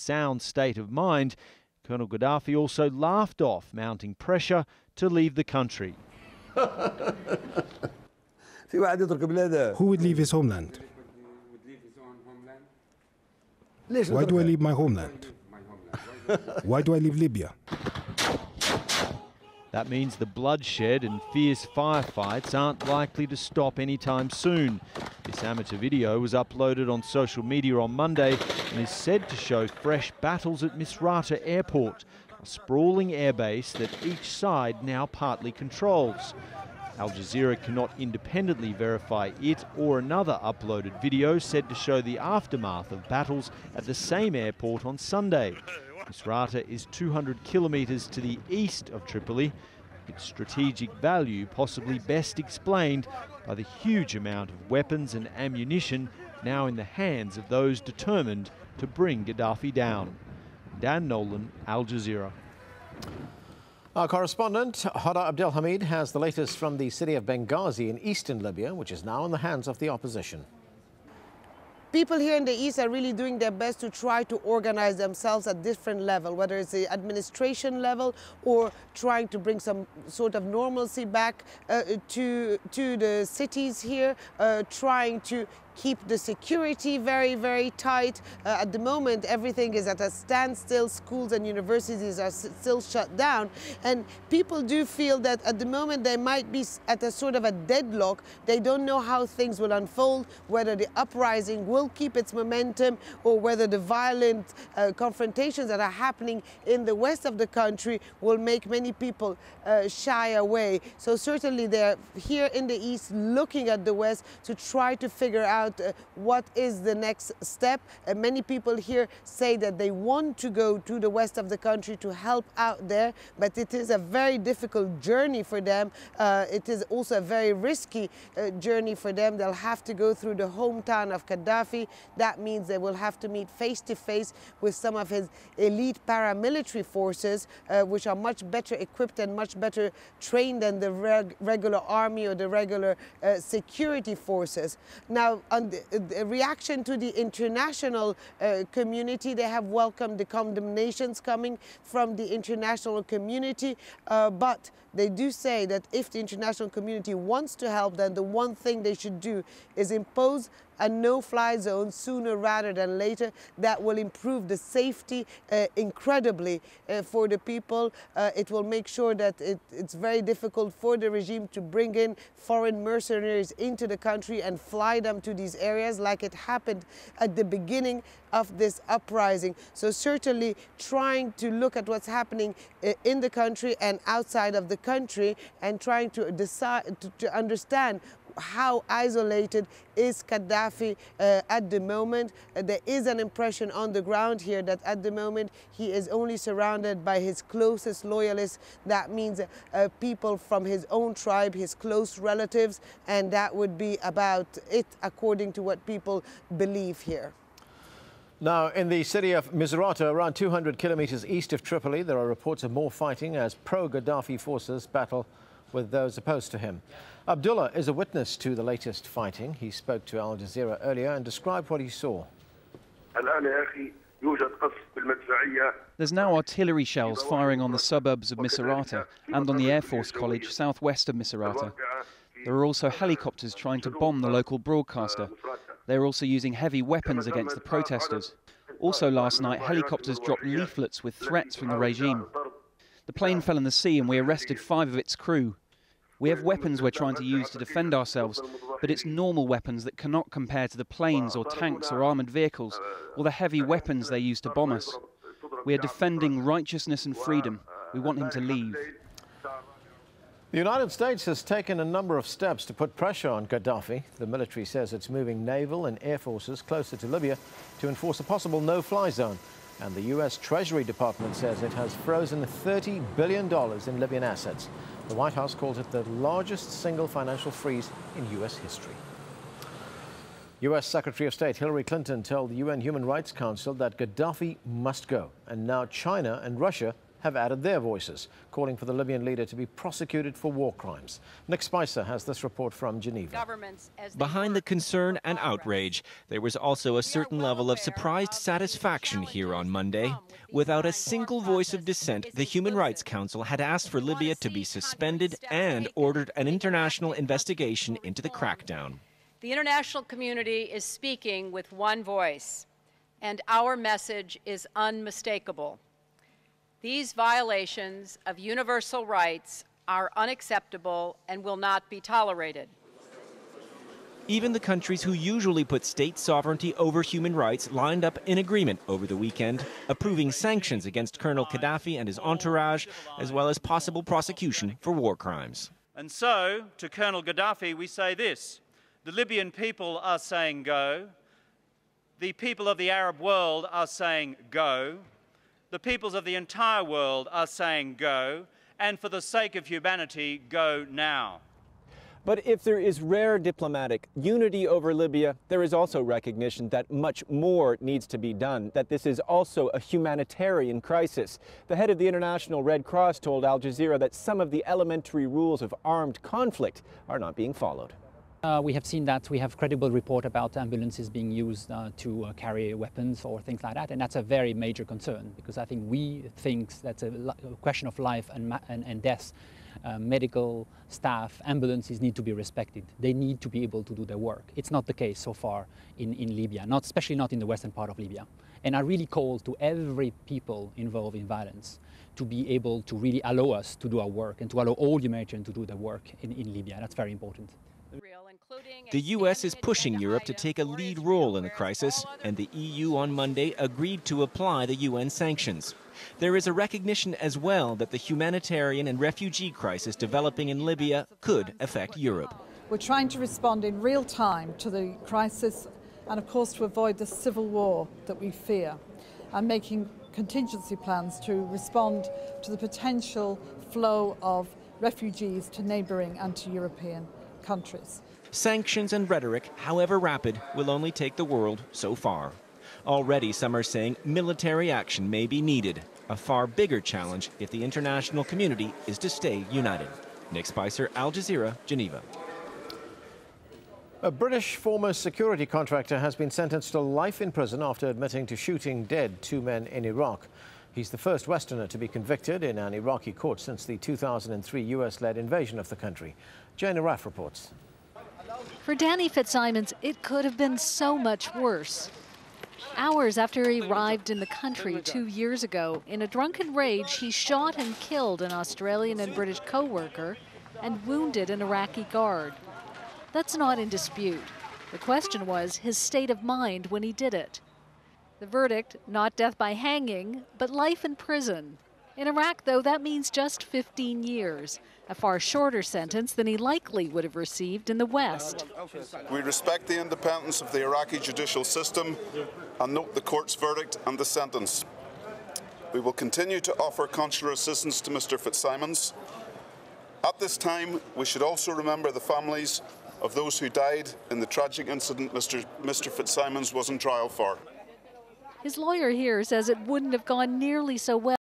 sound state of mind, Colonel Gaddafi also laughed off mounting pressure to leave the country. Who would leave his homeland? Why do I leave my homeland? Why do I leave Libya? That means the bloodshed and fierce firefights aren't likely to stop anytime soon. This amateur video was uploaded on social media on Monday and is said to show fresh battles at Misrata Airport, a sprawling airbase that each side now partly controls. AlJazeera cannot independently verify it or another uploaded video said to show the aftermath of battles at the same airport on Sunday. Misrata is 200 kilometres to the east of Tripoli, its strategic value possibly best explained by the huge amount of weapons and ammunition now in the hands of those determined to bring Gaddafi down. Dan Nolan, Al Jazeera. Our correspondent, Hada Abdelhamid, has the latest from the city of Benghazi in eastern Libya, which is now in the hands of the opposition. People here in the east are really doing their best to try to organize themselves at different levels, whether it's the administration level or trying to bring some sort of normalcy back to the cities here, trying to keep the security very, very tight. At the moment, everything is at a standstill. Schools and universities are still shut down. And people do feel that at the moment they might be at a sort of a deadlock. They don't know how things will unfold, whether the uprising will keep its momentum or whether the violent confrontations that are happening in the west of the country will make many people shy away. So certainly they're here in the east looking at the west to try to figure out what is the next step. Many people here say that they want to go to the west of the country to help out there, but it is a very difficult journey for them. It is also a very risky journey for them. They'll have to go through the hometown of Gaddafi. That means they will have to meet face to face with some of his elite paramilitary forces, which are much better equipped and much better trained than the regular army or the regular security forces. Now, on the reaction to the international community, they have welcomed the condemnations coming from the international community, but they do say that if the international community wants to help, then the one thing they should do is impose a no-fly zone sooner rather than later. That will improve the safety incredibly for the people. It will make sure that it's very difficult for the regime to bring in foreign mercenaries into the country and fly them to these areas like it happened at the beginning of this uprising. So certainly trying to look at what's happening in the country and outside of the country and trying to decide to understand how isolated is Gaddafi at the moment. There is an impression on the ground here that at the moment he is only surrounded by his closest loyalists. That means people from his own tribe, his close relatives, and that would be about it according to what people believe here. Now, in the city of Misrata, around 200 kilometers east of Tripoli, there are reports of more fighting as pro-Gaddafi forces battle with those opposed to him. Abdullah is a witness to the latest fighting. He spoke to Al Jazeera earlier and described what he saw. There's now artillery shells firing on the suburbs of Misrata and on the Air Force College southwest of Misrata. There are also helicopters trying to bomb the local broadcaster. They're also using heavy weapons against the protesters. Also last night, helicopters dropped leaflets with threats from the regime. The plane fell in the sea and we arrested 5 of its crew. We have weapons we're trying to use to defend ourselves, but it's normal weapons that cannot compare to the planes or tanks or armoured vehicles or the heavy weapons they use to bomb us. We are defending righteousness and freedom. We want him to leave. The United States has taken a number of steps to put pressure on Gaddafi. The military says it's moving naval and air forces closer to Libya to enforce a possible no-fly zone. And the U.S. Treasury Department says it has frozen $30 billion in Libyan assets. The White House calls it the largest single financial freeze in U.S. history. U.S. Secretary of State Hillary Clinton told the UN Human Rights Council that Gaddafi must go. And now China and Russia have added their voices, calling for the Libyan leader to be prosecuted for war crimes. Nick Spicer has this report from Geneva. Behind the concern and outrage, there was also a certain level of surprised satisfaction here on Monday. Without a single voice of dissent, the Human Rights Council had asked for Libya to be suspended and ordered an international investigation into the crackdown. The international community is speaking with one voice, and our message is unmistakable. These violations of universal rights are unacceptable and will not be tolerated. Even the countries who usually put state sovereignty over human rights lined up in agreement over the weekend, approving sanctions against Colonel Gaddafi and his entourage, as well as possible prosecution for war crimes. And so, to Colonel Gaddafi, we say this: the Libyan people are saying go, the people of the Arab world are saying go, the peoples of the entire world are saying go, and for the sake of humanity, go now. But if there is rare diplomatic unity over Libya, there is also recognition that much more needs to be done, that this is also a humanitarian crisis. The head of the International Red Cross told AlJazeera that some of the elementary rules of armed conflict are not being followed. We have seen that. We have credible report about ambulances being used to carry weapons or things like that, and that's a very major concern, because I think we think that's a question of life and death. Medical staff, ambulances need to be respected. They need to be able to do their work. It's not the case so far in Libya, especially not in the western part of Libya. And I really call to every people involved in violence to be able to really allow us to do our work and to allow all humanitarians to do their work in Libya. That's very important. The U.S. is pushing Europe to take a lead role in the crisis, and the EU on Monday agreed to apply the UN sanctions. There is a recognition as well that the humanitarian and refugee crisis developing in Libya could affect Europe. We're trying to respond in real time to the crisis and, of course, to avoid the civil war that we fear, and making contingency plans to respond to the potential flow of refugees to neighbouring and to European countries. Sanctions and rhetoric, however rapid, will only take the world so far. Already some are saying military action may be needed, a far bigger challenge if the international community is to stay united. Nick Spicer, AlJazeera, Geneva. A British former security contractor has been sentenced to life in prison after admitting to shooting dead 2 men in Iraq. He's the first Westerner to be convicted in an Iraqi court since the 2003 US-led invasion of the country. Jane Araf reports. For Danny Fitzsimons, it could have been so much worse. Hours after he arrived in the country 2 years ago, in a drunken rage, he shot and killed an Australian and British co-worker and wounded an Iraqi guard. That's not in dispute. The question was his state of mind when he did it. The verdict, not death by hanging, but life in prison. In Iraq, though, that means just 15 years, a far shorter sentence than he likely would have received in the West. We respect the independence of the Iraqi judicial system and note the court's verdict and the sentence. We will continue to offer consular assistance to Mr. Fitzsimons. At this time, we should also remember the families of those who died in the tragic incident Mr. Fitzsimons was on trial for. His lawyer here says it wouldn't have gone nearly so well